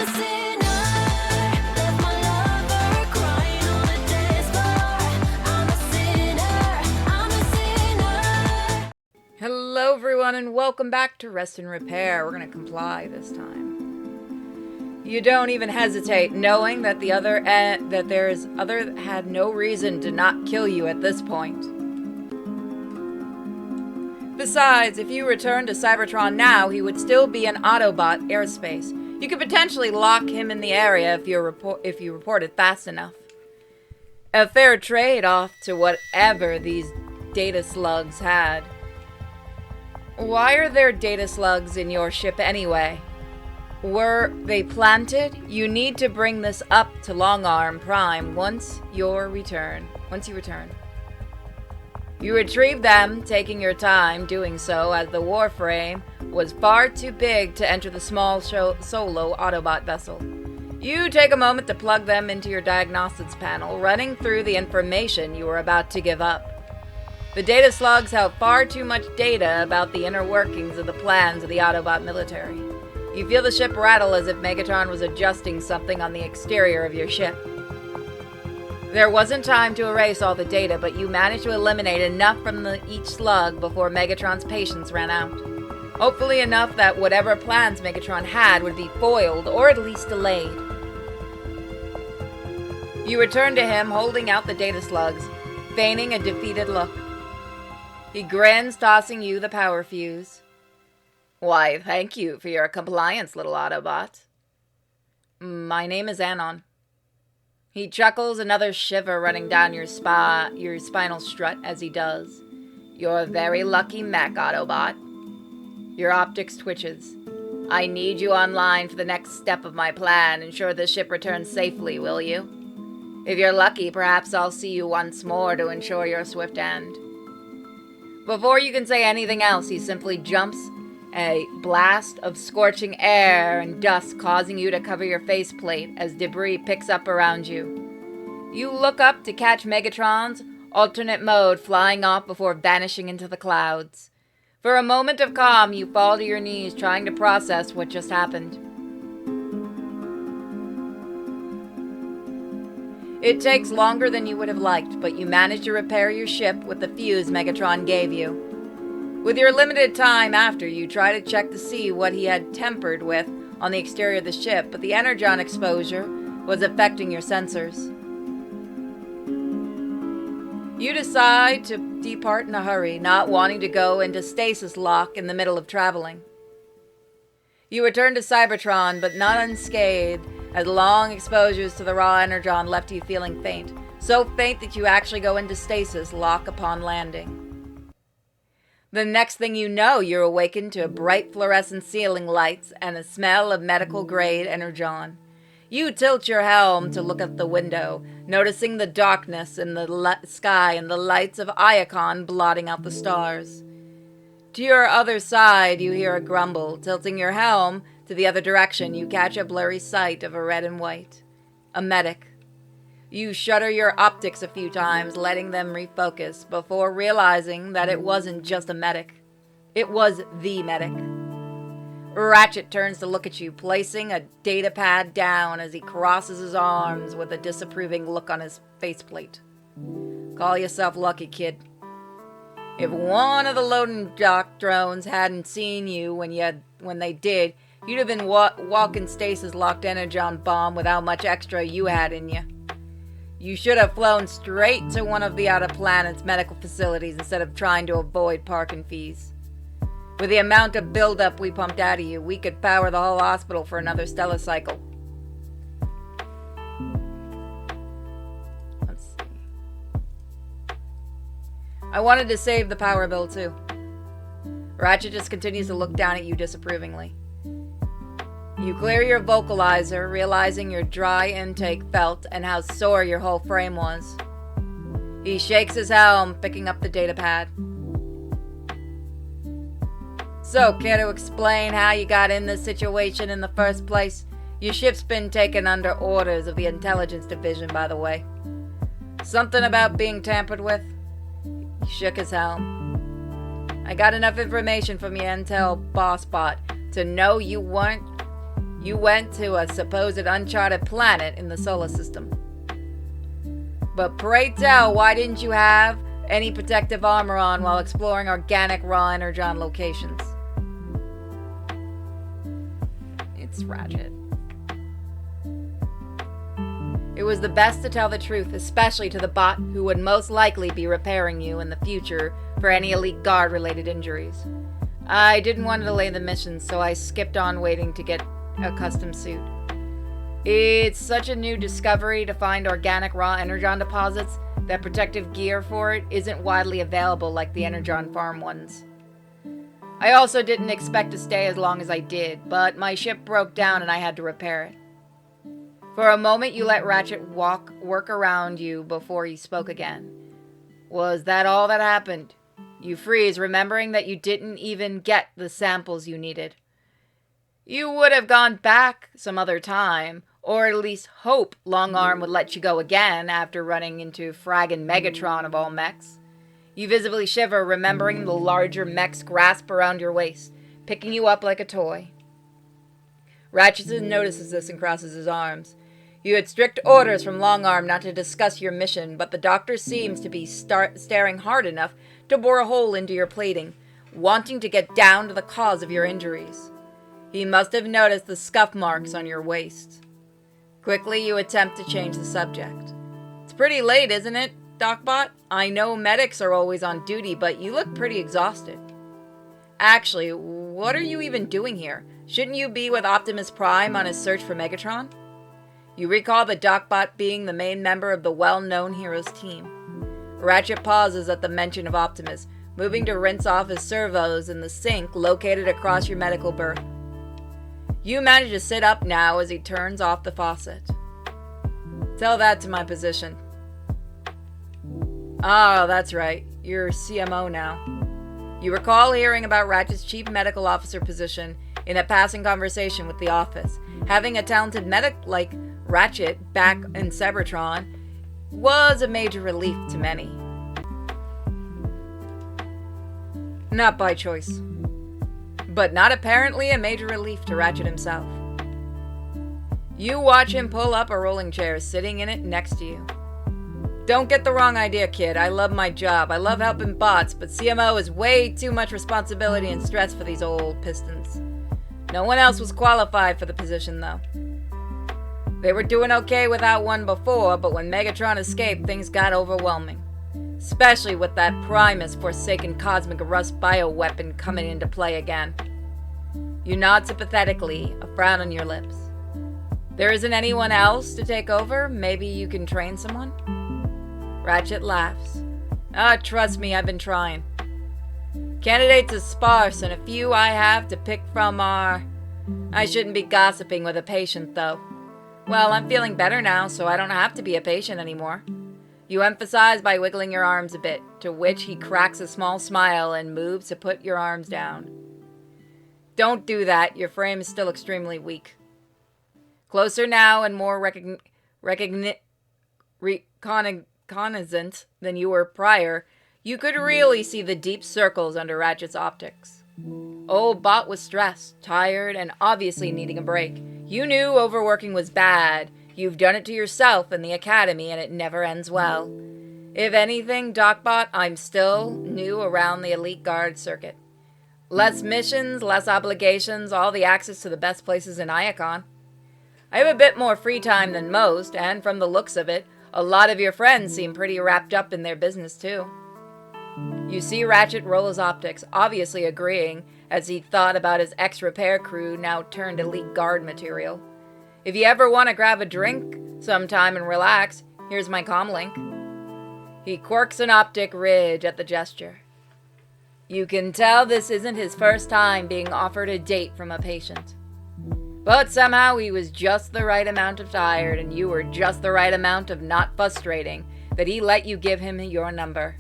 a sinner, left my lover crying on the dance floor. I'm a sinner, I'm a sinner. Hello everyone and welcome back to Rest and Repair. We're gonna comply this time. You don't even hesitate, knowing that the other had no reason to not kill you at this point. Besides, if you return to Cybertron now, he would still be in Autobot airspace. You could potentially lock him in the area if you reported fast enough. A fair trade-off to whatever these data slugs had. Why are there data slugs in your ship anyway? Were they planted? You need to bring this up to Longarm Prime once you return. You retrieve them, taking your time doing so as the warframe was far too big to enter the small solo Autobot vessel. You take a moment to plug them into your diagnostics panel, running through the information you were about to give up. The data slugs have far too much data about the inner workings of the plans of the Autobot military. You feel the ship rattle as if Megatron was adjusting something on the exterior of your ship. There wasn't time to erase all the data, but you managed to eliminate enough from each slug before Megatron's patience ran out. Hopefully enough that whatever plans Megatron had would be foiled or at least delayed. You return to him holding out the data slugs, feigning a defeated look. He grins, tossing you the power fuse. Why, thank you for your compliance, little Autobot. My name is Anon. He chuckles, another shiver running down your spinal strut as he does. You're a very lucky mech, Autobot. Your optics twitches. I need you online for the next step of my plan. Ensure the ship returns safely, will you? If you're lucky, perhaps I'll see you once more to ensure your swift end. Before you can say anything else, he simply jumps, a blast of scorching air and dust causing you to cover your faceplate as debris picks up around you. You look up to catch Megatron's alternate mode flying off before vanishing into the clouds. For a moment of calm, you fall to your knees trying to process what just happened. It takes longer than you would have liked, but you manage to repair your ship with the fuse Megatron gave you. With your limited time after, you try to check to see what he had tampered with on the exterior of the ship, but the energon exposure was affecting your sensors. You decide to depart in a hurry, not wanting to go into stasis lock in the middle of traveling. You return to Cybertron, but not unscathed, as long exposures to the raw energon left you feeling faint, so faint that you actually go into stasis lock upon landing. The next thing you know, you're awakened to bright fluorescent ceiling lights and a smell of medical-grade energon. You tilt your helm to look at the window, noticing the darkness in the sky and the lights of Iacon blotting out the stars. To your other side, you hear a grumble. Tilting your helm to the other direction, you catch a blurry sight of a red and white. A medic. You shutter your optics a few times, letting them refocus, before realizing that it wasn't just a medic. It was the medic. Ratchet turns to look at you, placing a data pad down as he crosses his arms with a disapproving look on his faceplate. Call yourself lucky, kid. If one of the loading dock drones hadn't seen you when they did, you'd have been walking stasis locked energon bomb with how much extra you had in you. You should have flown straight to one of the outer planet's medical facilities instead of trying to avoid parking fees. With the amount of buildup we pumped out of you, we could power the whole hospital for another stellar cycle. Let's see. I wanted to save the power bill too. Ratchet just continues to look down at you disapprovingly. You clear your vocalizer, realizing your dry intake felt and how sore your whole frame was. He shakes his helm, picking up the data pad. So, care to explain how you got in this situation in the first place? Your ship's been taken under orders of the Intelligence Division, by the way. Something about being tampered with? He shook his helm. I got enough information from your intel boss bot to know you you went to a supposed uncharted planet in the solar system. But pray tell, why didn't you have any protective armor on while exploring organic raw energon locations? It's Ratchet. It was the best to tell the truth, especially to the bot who would most likely be repairing you in the future for any elite guard related injuries. I didn't want to delay the mission, so I skipped on waiting to get a custom suit. It's such a new discovery to find organic raw energon deposits that protective gear for it isn't widely available like the energon farm ones. I also didn't expect to stay as long as I did, but my ship broke down and I had to repair it. For a moment you let Ratchet work around you before he spoke again. Was that all that happened? You freeze, remembering that you didn't even get the samples you needed. You would have gone back some other time, or at least hope Longarm would let you go again after running into fraggin' Megatron of all mechs. You visibly shiver, remembering the larger mech's grasp around your waist, picking you up like a toy. Ratchet notices this and crosses his arms. You had strict orders from Longarm not to discuss your mission, but the doctor seems to be staring hard enough to bore a hole into your plating, wanting to get down to the cause of your injuries. He must have noticed the scuff marks on your waist. Quickly, you attempt to change the subject. It's pretty late, isn't it, Docbot? I know medics are always on duty, but you look pretty exhausted. Actually, what are you even doing here? Shouldn't you be with Optimus Prime on his search for Megatron? You recall the Docbot being the main member of the well-known hero's team. Ratchet pauses at the mention of Optimus, moving to rinse off his servos in the sink located across your medical berth. You manage to sit up now as he turns off the faucet. Tell that to my position. Ah, that's right. You're CMO now. You recall hearing about Ratchet's chief medical officer position in a passing conversation with the office. Having a talented medic like Ratchet back in Cybertron was a major relief to many. Not by choice, but not apparently a major relief to Ratchet himself. You watch him pull up a rolling chair, sitting in it next to you. Don't get the wrong idea, kid. I love my job. I love helping bots, but CMO is way too much responsibility and stress for these old pistons. No one else was qualified for the position, though. They were doing okay without one before, but when Megatron escaped, things got overwhelming. Especially with that Primus Forsaken Cosmic Rust bioweapon coming into play again. You nod sympathetically, a frown on your lips. There isn't anyone else to take over? Maybe you can train someone? Ratchet laughs. Trust me, I've been trying. Candidates are sparse, and a few I have to pick from are... I shouldn't be gossiping with a patient, though. Well, I'm feeling better now, so I don't have to be a patient anymore. You emphasize by wiggling your arms a bit, to which he cracks a small smile and moves to put your arms down. Don't do that, your frame is still extremely weak. Closer now and more reconnaissant than you were prior, you could really see the deep circles under Ratchet's optics. Old Bot was stressed, tired, and obviously needing a break. You knew overworking was bad. You've done it to yourself in the academy, and it never ends well. If anything, DocBot, I'm still new around the elite guard circuit. Less missions, less obligations, all the access to the best places in Iacon. I have a bit more free time than most, and from the looks of it, a lot of your friends seem pretty wrapped up in their business too. You see Ratchet roll his optics, obviously agreeing, as he thought about his ex-repair crew now turned elite guard material. If you ever want to grab a drink sometime and relax, here's my comlink. He quirks an optic ridge at the gesture. You can tell this isn't his first time being offered a date from a patient. But somehow he was just the right amount of tired and you were just the right amount of not frustrating that he let you give him your number.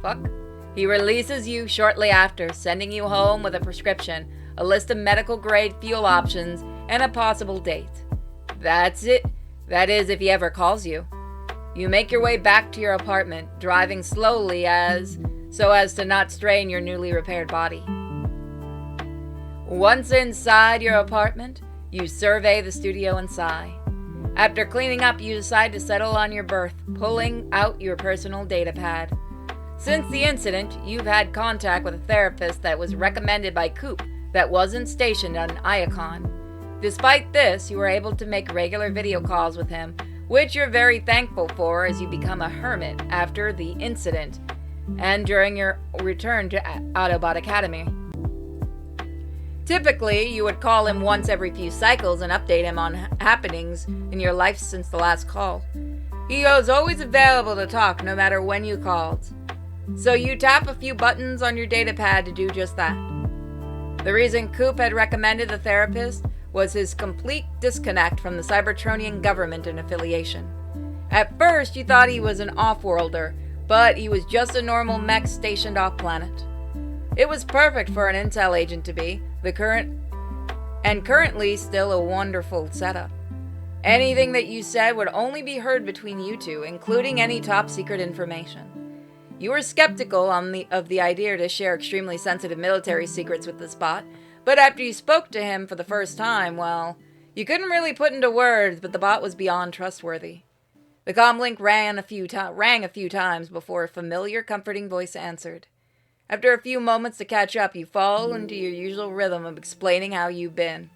Fuck. He releases you shortly after, sending you home with a prescription, a list of medical-grade fuel options, and a possible date. That's it. That is, if he ever calls you. You make your way back to your apartment, driving slowly so as to not strain your newly repaired body. Once inside your apartment, You survey the studio and sigh. After cleaning up, you decide to settle on your berth, pulling out your personal data pad. Since the incident, you've had contact with a therapist that was recommended by Coop that wasn't stationed on Iacon. Despite this, you were able to make regular video calls with him, which you're very thankful for as you become a hermit after the incident and during your return to Autobot Academy. Typically, you would call him once every few cycles and update him on happenings in your life since the last call. He was always available to talk no matter when you called. So you tap a few buttons on your datapad to do just that. The reason Coop had recommended the therapist was his complete disconnect from the Cybertronian government and affiliation. At first, you thought he was an off-worlder, but he was just a normal mech stationed off-planet. It was perfect for an intel agent to be, currently still a wonderful setup. Anything that you said would only be heard between you two, including any top-secret information. You were skeptical of the idea to share extremely sensitive military secrets with this bot, but after you spoke to him for the first time, well, you couldn't really put into words, but the bot was beyond trustworthy. The comlink rang a few times before a familiar, comforting voice answered. After a few moments to catch up, you fall into your usual rhythm of explaining how you've been.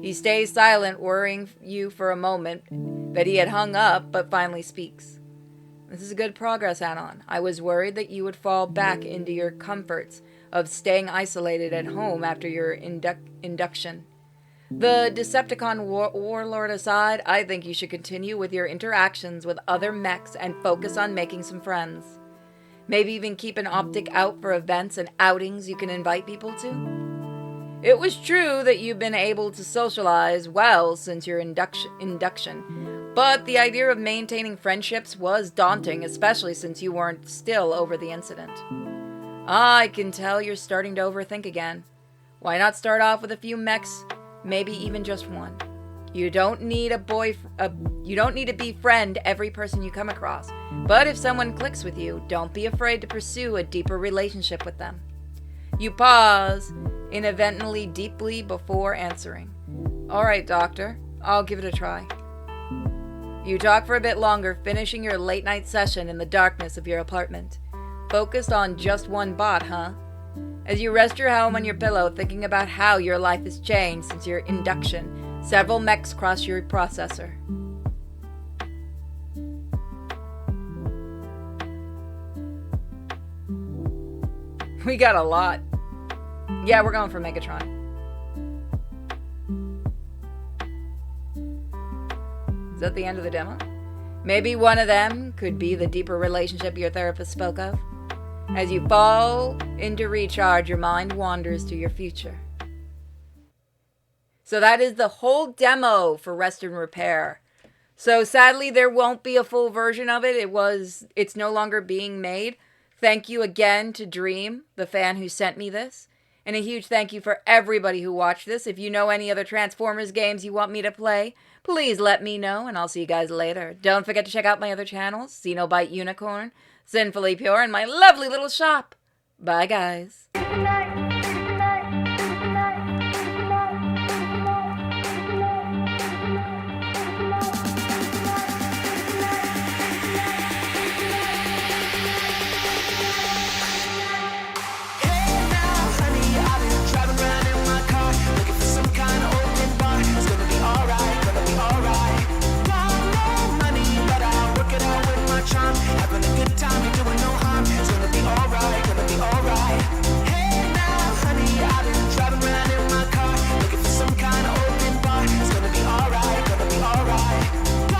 He stays silent, worrying you for a moment that he had hung up, but finally speaks. This is good progress, Anon. I was worried that you would fall back into your comforts of staying isolated at home after your induction. The Decepticon warlord aside, I think you should continue with your interactions with other mechs and focus on making some friends. Maybe even keep an optic out for events and outings you can invite people to. It was true that you've been able to socialize well since your induction, but the idea of maintaining friendships was daunting, especially since you weren't still over the incident. I can tell you're starting to overthink again. Why not start off with a few mechs, maybe even just one? You don't need to befriend every person you come across, but if someone clicks with you, don't be afraid to pursue a deeper relationship with them. You pause, inadvertently deeply before answering. All right, Doctor, I'll give it a try. You talk for a bit longer, finishing your late night session in the darkness of your apartment. Focused on just one bot, huh? As you rest your helm on your pillow, thinking about how your life has changed since your induction, several mechs cross your processor. We got a lot. Yeah, we're going for Megatron. Is that the end of the demo? Maybe one of them could be the deeper relationship your therapist spoke of. As you fall into recharge, your mind wanders to your future. So that is the whole demo for Rest and Repair. So sadly, there won't be a full version of it. It's no longer being made. Thank you again to Dream, the fan who sent me this. And a huge thank you for everybody who watched this. If you know any other Transformers games you want me to play, please let me know, and I'll see you guys later. Don't forget to check out my other channels, Xenobite Unicorn, Sinfully Pure, and my lovely little shop. Bye, guys.